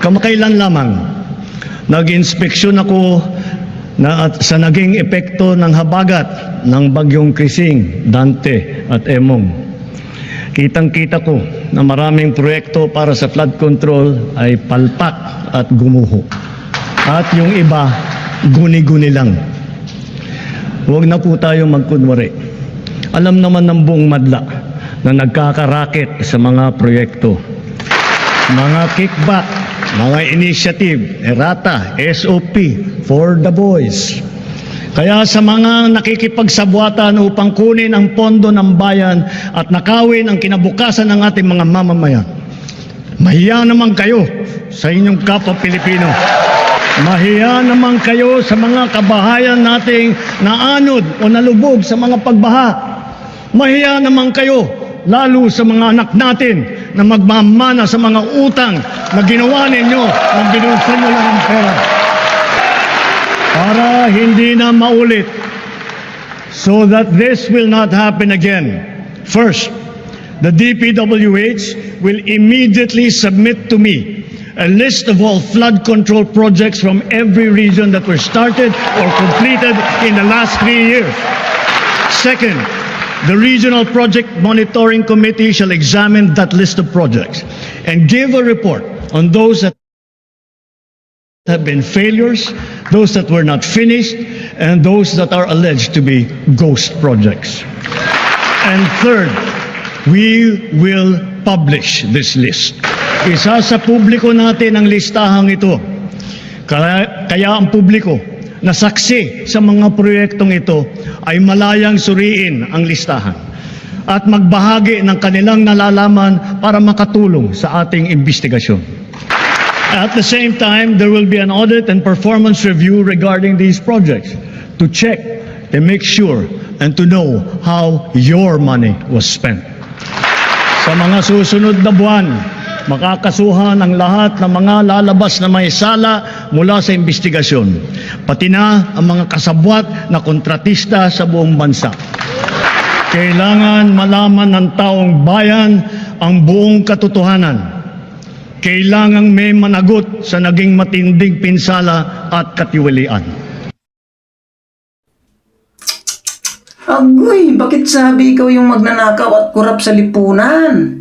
Kamakailan lamang, nag-inspeksyon ako sa naging epekto ng habagat ng bagyong Krising, Dante at Emong. Kitang-kita ko na maraming proyekto para sa flood control ay palpak at gumuho. At yung iba, guni-guni lang. Huwag na po tayo magkunwari. Alam naman ng buong madla na nagkakaraket sa mga proyekto. Mga kickback, mga initiative, errata, SOP, for the boys. Kaya sa mga nakikipagsabwatan upang kunin ang pondo ng bayan at nakawin ang kinabukasan ng ating mga mamamayan, mahiya naman kayo sa inyong kapwa Pilipino. Mahiya naman kayo sa mga kabahayan nating naanod o nalubog sa mga pagbaha. Mahiya naman kayo lalo sa mga anak natin na magmamana sa mga utang na ginawa ninyo nang binulsan nyo lang ang pera. Para hindi na maulit, so that this will not happen again. First, the DPWH will immediately submit to me a list of all flood control projects from every region that were started or completed in the last 3 years. Second, the Regional Project Monitoring Committee shall examine that list of projects and give a report on those that have been failures, those that were not finished, and those that are alleged to be ghost projects. And third, we will publish this list. Isa sa publiko natin ang listahang ito. Kaya ang publiko na saksi sa mga proyektong ito ay malayang suriin ang listahan at magbahagi ng kanilang nalalaman para makatulong sa ating investigasyon. At the same time, there will be an audit and performance review regarding these projects to check and make sure and to know how your money was spent. Sa mga susunod na buwan, makakasuhan ang lahat ng mga lalabas na may sala mula sa investigasyon, pati na ang mga kasabwat na kontratista sa buong bansa. Kailangan malaman ng taong bayan ang buong katotohanan. Kailangang may managot sa naging matinding pinsala at katiwalian. Agoy, bakit sabi ikaw yung magnanakaw at kurap sa lipunan?